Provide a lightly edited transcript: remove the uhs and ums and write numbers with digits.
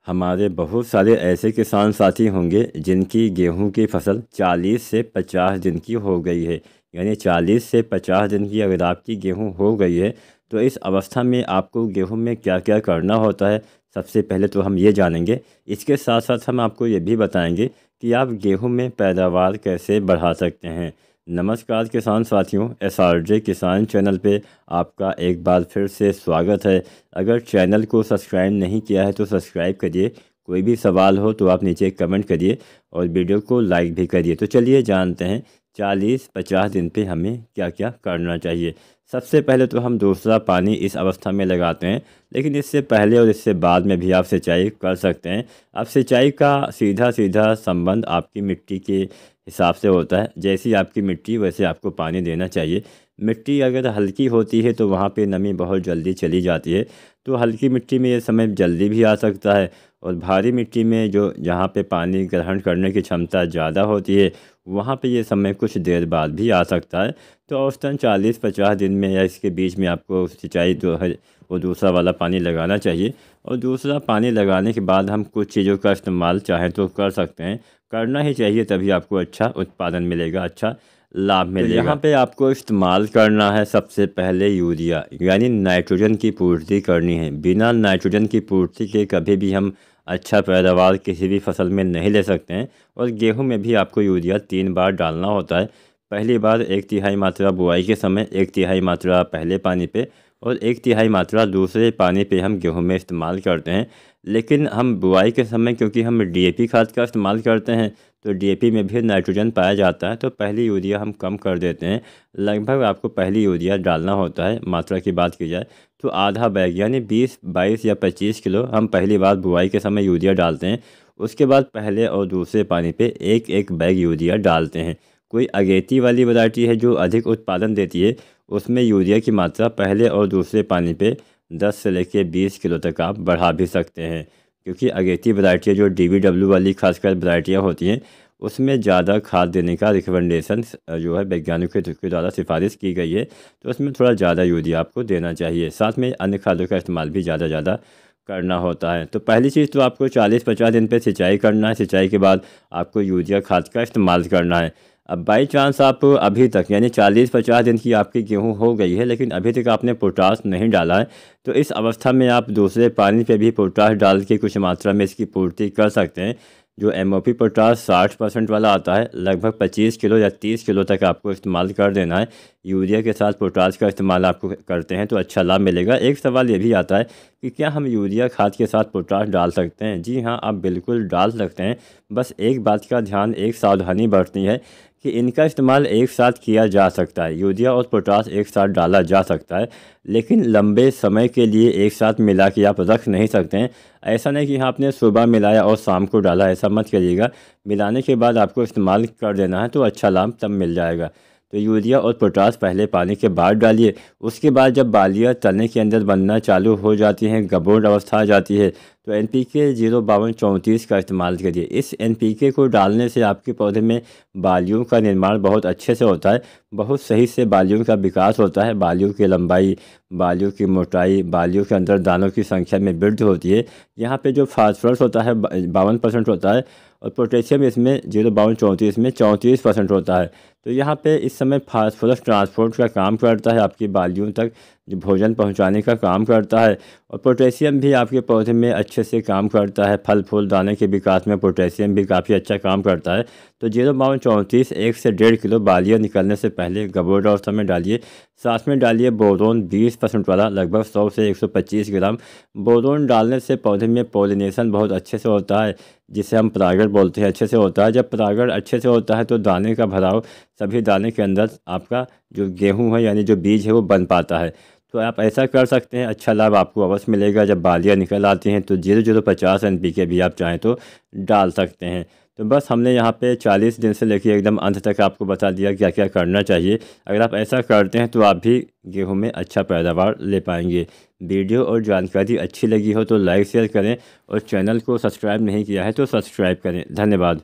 हमारे बहुत सारे ऐसे किसान साथी होंगे जिनकी गेहूं की फसल 40 से 50 दिन की हो गई है। यानी 40 से 50 दिन की अगर आपकी गेहूं हो गई है तो इस अवस्था में आपको गेहूं में क्या क्या करना होता है, सबसे पहले तो हम ये जानेंगे। इसके साथ साथ हम आपको ये भी बताएंगे कि आप गेहूं में पैदावार कैसे बढ़ा सकते हैं। नमस्कार किसान साथियों, SRJ किसान चैनल पे आपका एक बार फिर से स्वागत है। अगर चैनल को सब्सक्राइब नहीं किया है तो सब्सक्राइब करिए। कोई भी सवाल हो तो आप नीचे कमेंट करिए और वीडियो को लाइक भी करिए। तो चलिए जानते हैं 40-50 दिन पे हमें क्या क्या करना चाहिए। सबसे पहले तो हम दूसरा पानी इस अवस्था में लगाते हैं, लेकिन इससे पहले और इससे बाद में भी आप सिंचाई कर सकते हैं। अब सिंचाई का सीधा सीधा संबंध आपकी मिट्टी के हिसाब से होता है। जैसी आपकी मिट्टी वैसे आपको पानी देना चाहिए। मिट्टी अगर हल्की होती है तो वहाँ पे नमी बहुत जल्दी चली जाती है, तो हल्की मिट्टी में ये समय जल्दी भी आ सकता है। और भारी मिट्टी में जो जहाँ पे पानी ग्रहण करने की क्षमता ज़्यादा होती है वहाँ पे ये समय कुछ देर बाद भी आ सकता है। तो औसतन 40-50 दिन में या इसके बीच में आपको सिंचाई जो है वो दूसरा वाला पानी लगाना चाहिए। और दूसरा पानी लगाने के बाद हम कुछ चीज़ों का इस्तेमाल चाहें तो कर सकते हैं, करना ही चाहिए, तभी आपको अच्छा उत्पादन मिलेगा, अच्छा लाभ मिलेगा। तो यहाँ पे आपको इस्तेमाल करना है सबसे पहले यूरिया, यानी नाइट्रोजन की पूर्ति करनी है। बिना नाइट्रोजन की पूर्ति के कभी भी हम अच्छा पैदावार किसी भी फसल में नहीं ले सकते हैं। और गेहूं में भी आपको यूरिया 3 बार डालना होता है। पहली बार 1/3 मात्रा बुआई के समय, 1/3 मात्रा पहले पानी पे और 1/3 मात्रा दूसरे पानी पे हम गेहूं में इस्तेमाल करते हैं। लेकिन हम बुआई के समय क्योंकि हम DAP खाद का इस्तेमाल करते हैं तो DAP में भी नाइट्रोजन पाया जाता है, तो पहली यूरिया हम कम कर देते हैं। लगभग आपको पहली यूरिया डालना होता है, मात्रा की बात की जाए तो आधा बैग यानी 20, 22 या 25 किलो हम पहली बार बुआई के समय यूरिया डालते हैं। उसके बाद पहले और दूसरे पानी पे एक एक बैग यूरिया डालते हैं। कोई अगेती वाली वैरायटी है जो अधिक उत्पादन देती है, उसमें यूरिया की मात्रा पहले और दूसरे पानी पे 10 से लेकर 20 किलो तक आप बढ़ा भी सकते हैं। क्योंकि अगेती वैरायटी जो DBW वाली खासकर वैरायटियाँ होती हैं उसमें ज़्यादा खाद देने का रिकमेंडेशन जो है वैज्ञानिकों के द्वारा सिफारिश की गई है, तो उसमें थोड़ा ज़्यादा यूरिया आपको देना चाहिए। साथ में अन्य खादों का इस्तेमाल भी ज़्यादा करना होता है। तो पहली चीज़ तो आपको 40-50 दिन पे सिंचाई करना है। सिंचाई के बाद आपको यूरिया खाद का इस्तेमाल करना है। अब बाई चांस आप अभी तक यानी 40-50 दिन की आपकी गेहूं हो गई है लेकिन अभी तक आपने पोटास नहीं डाला है, तो इस अवस्था में आप दूसरे पानी पे भी पोटास डाल के कुछ मात्रा में इसकी पूर्ति कर सकते हैं। जो MOP पोटास 60% वाला आता है, लगभग 25 किलो या 30 किलो तक आपको इस्तेमाल कर देना है। यूरिया के साथ पोटास का इस्तेमाल आपको करते हैं तो अच्छा लाभ मिलेगा। एक सवाल ये भी आता है कि क्या हम यूरिया खाद के साथ पोटास डाल सकते हैं? जी हाँ, आप बिल्कुल डाल सकते हैं। बस एक बात का ध्यान, एक सावधानी बरतनी है कि इनका इस्तेमाल एक साथ किया जा सकता है। यूरिया और पोटास एक साथ डाला जा सकता है, लेकिन लंबे समय के लिए एक साथ मिला के आप रख नहीं सकते हैं। ऐसा नहीं कि हाँ आपने सुबह मिलाया और शाम को डाला, ऐसा मत करिएगा। मिलाने के बाद आपको इस्तेमाल कर देना है तो अच्छा लाभ तब मिल जाएगा। तो यूरिया और पोटास पहले पानी के बाद डालिए। उसके बाद जब बालियाँ तने के अंदर बनना चालू हो जाती हैं, गबोड़ अवस्था आ जाती है, तो NPK 05234 का इस्तेमाल करिए। इस NPK को डालने से आपके पौधे में बालियों का निर्माण बहुत अच्छे से होता है, बहुत सही से बालियों का विकास होता है। बालियों की लंबाई, बालियों की मोटाई, बालियों के अंदर दानों की संख्या में वृद्धि होती है। यहाँ पे जो फास्फोरस होता है 52% होता है और पोटेशियम इसमें 05234 में 34% होता है। तो यहाँ पे इस समय फास्फोरस ट्रांसपोर्ट का काम करता है, आपकी बालियों तक जो भोजन पहुँचाने का काम करता है। और पोटेशियम भी आपके पौधे में अच्छे से काम करता है, फल फूल दाने के विकास में पोटेशियम भी काफ़ी अच्छा काम करता है। तो 05234 1 से 1.5 किलो बालियाँ निकलने से पहले गबोड़ अवस्था में डालिए। साथ में डालिए बोरोन 20% वाला, लगभग 100 से 125 ग्राम। बोरोन डालने से पौधे में पॉलिनेशन बहुत अच्छे से होता है, जिसे हम परागण बोलते हैं, अच्छे से होता है। जब परागण अच्छे से होता है तो दाने का भराव सभी दाने के अंदर आपका जो गेहूं है यानी जो बीज है वो बन पाता है। तो आप ऐसा कर सकते हैं, अच्छा लाभ आपको अवश्य मिलेगा। जब बालियाँ निकल आती हैं तो 0-050 NPK भी आप चाहें तो डाल सकते हैं। तो बस हमने यहाँ पे 40 दिन से लेकर एकदम अंत तक आपको बता दिया क्या क्या करना चाहिए। अगर आप ऐसा करते हैं तो आप भी गेहूं में अच्छा पैदावार ले पाएंगे। वीडियो और जानकारी अच्छी लगी हो तो लाइक शेयर करें और चैनल को सब्सक्राइब नहीं किया है तो सब्सक्राइब करें। धन्यवाद।